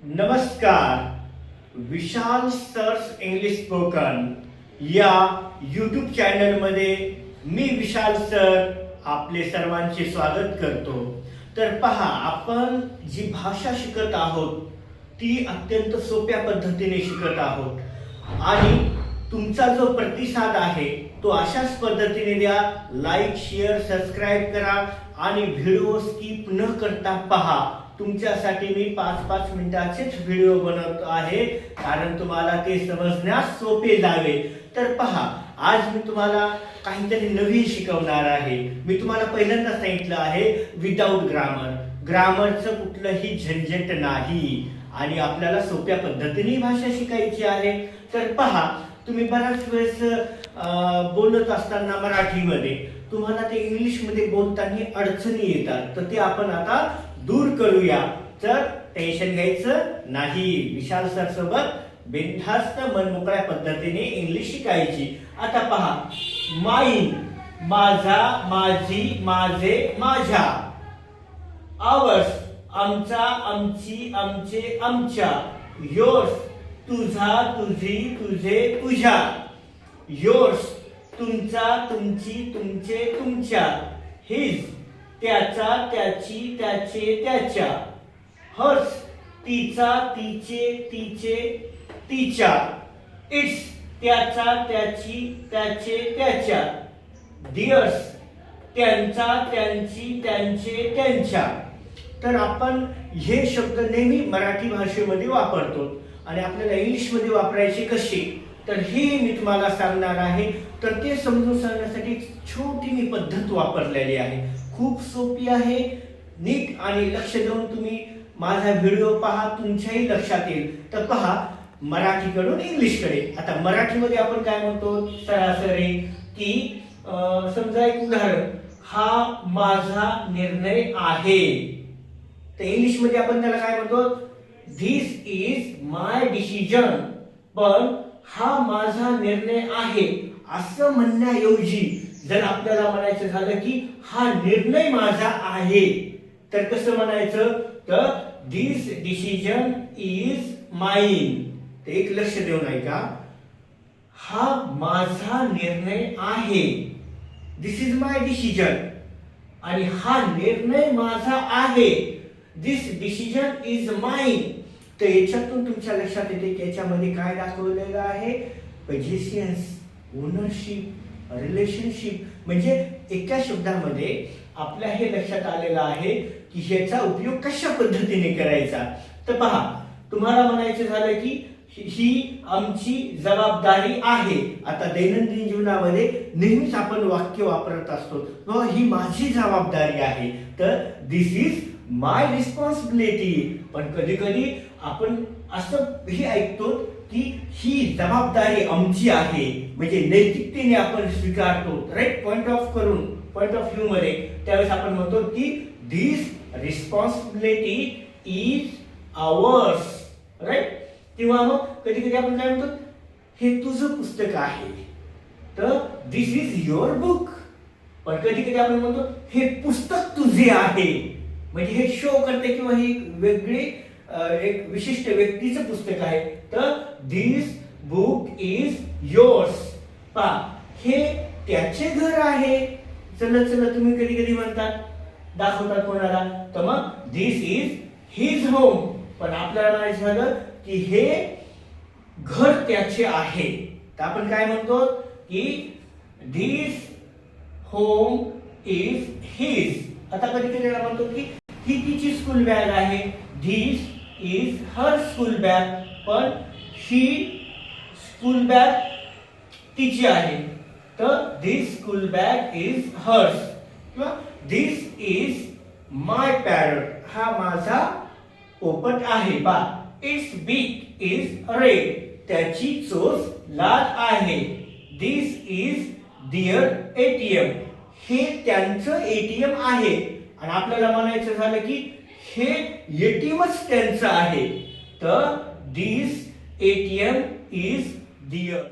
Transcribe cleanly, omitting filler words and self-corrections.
नमस्कार. विशाल सर्स English spoken या यूट्यूब चॅनलमध्ये मी विशाल सर आपले सर्वांचे स्वागत करतो. तर पहा, आपण जी भाषा शिकत आहोत ती अत्यंत सोप्या पद्धतीने शिकत आहोत आणि तुमचा जो प्रतिसाद आहे तो अशाच पद्धतीने द्या. लाईक, शेअर, सबस्क्राईब करा आणि व्हिडिओ स्किप न करता पहा. तुमच्यासाठी मी 5-5 मिनिटाचेच व्हिडिओ बनवतो आहे, कारण तुम्हाला ते समजण्यास सोपे जावे. तर पहा, आज मी तुम्हाला काहीतरी नवीन शिकवणार आहे. मी तुम्हाला पहिल्यांदा सांगितलं आहे विदाउट ग्रामर. ग्रामरचं कुठलंही झंझट नाही आणि आपल्याला सोप्या पद्धतीने भाषा शिकायची आहे. तर पहा, तुम्ही बऱ्याच वेळेस बोलत असताना मराठीमध्ये तुम्हाला ते इंग्लिशमध्ये बोलताना अडचणी येतात, तर ते आपण आता दूर करूया. तर टेन्शन घ्यायचं नाही. विशाल सर सोबत बिनधास्त मनमोकळ्या पद्धतीने इंग्लिश शिकायची. आता पहा, माईन माझा, माझी, माझे, माझ्या. आवर्स आमचा, आमची, आमचे, आमच्या. योर्स तुझा, तुझी, तुझे, तुझ्या. योर्स तुमचा, तुमची, तुमचे, तुमच्या. हिज त्याचा, त्याची, त्याचे, त्याच्या. हर्स तिचा, तिचे, तिचे, तिच्या. इट्स त्याचा, त्याची, त्याचे, त्याच्या. डिअर्स त्यांचा, त्यांची, त्यांचे, त्यांच्या. तर आपण हे शब्द नेहमी मराठी भाषेमध्ये वापरतो आणि आपल्याला इंग्लिशमध्ये वापरायचे कसे, तर हे मी तुम्हाला सांगणार आहे. तर ते समजून सांगण्यासाठी छोटी मी पद्धत वापरलेली आहे. खूप सोपी आहे. नीट आणि लक्ष देऊन तुम्ही माझा व्हिडिओ पहा, तुमच्याही लक्षात येईल. तर पहा, मराठीकडून इंग्लिशकडे. आता मराठीमध्ये आपण काय म्हणतो सरासरी, की समजा एक उदाहरण, हा माझा निर्णय आहे. तर इंग्लिशमध्ये आपण त्याला काय म्हणतो, धिस इज माय डिसिजन. पण हा माझा निर्णय आहे असं म्हणण्याऐवजी जर आपल्याला म्हणायचं झालं की हा निर्णय माझा आहे, तर कसं म्हणायचं, तर दिस डिसिजन इज माइन. ते एक लक्ष देऊन ऐका, हा माझा निर्णय आहे, दिस इज माय डिसिजन, आणि हा निर्णय माझा आहे, दिस डिसिजन इज माइन. तर याच्यातून तुमच्या लक्षात येते की याच्यामध्ये काय दाखवलेलं आहे, पोझिशन्स, ओनरशिप, रिलेशनशिप. म्हणजे एका शब्दामध्ये आपल्या हे लक्षात आलेलं आहे की ह्याचा उपयोग कशा पद्धतीने करायचा. तर पहा, तुम्हाला म्हणायचं झालं की ही आमची जबाबदारी आहे. आता दैनंदिन जीवनामध्ये नेहमीच आपण वाक्य वापरत असतो, ही माझी जबाबदारी आहे, तर दिस इज माय रिस्पॉन्सिबिलिटी. पण कधी कधी आपण असं हे ऐकतो की ही जबाबदारी आमची आहे, म्हणजे नैतिकतेने आपण स्वीकारतो, राईट, पॉइंट ऑफ व्ह्यू मध्ये. त्यावेळेस आपण म्हणतो की दिस रिस्पॉन्सिबिलिटी इज आवर्स, राईट. किंवा मग कधी कधी आपण काय म्हणतो, हे तुझं पुस्तक आहे, तर दिस इज युअर बुक. पण कधी कधी आपण म्हणतो हे पुस्तक तुझे आहे, म्हणजे हे शो करते किंवा ही वेगळी एक विशिष्ट व्यक्तीचं पुस्तक आहे, तर दिस बुक इज योर्स. पहा, हे त्याचे घर आहे. चला चला तुम्ही कधी कधी म्हणतात, दाखवतात कोणाला, तर मग दिस इज हिज होम. पण आपल्याला म्हणायचं झालं की हे घर त्याचे आहे, तर आपण काय म्हणतो की दिस होम इज हिज. आता कधी कधी म्हणतो की ही तिची स्कूल बॅग आहे, this is her school bag. पण ही स्कूल बॅग तिची आहे, तर दिस स्कूल बॅग इज हर्स. किंवा दिस इज माय पॅरट, हा माझा पोपट आहे. बा, इट्स बीक इज रेड, त्याची चोच लाल आहे. दिस इज देअर एटीएम, हे त्यांचं एटीएम आहे. आणि आपल्याला म्हणायचं झालं की हे एटीएमच त्यांचं आहे, तर दिस एटीएम इज देअर.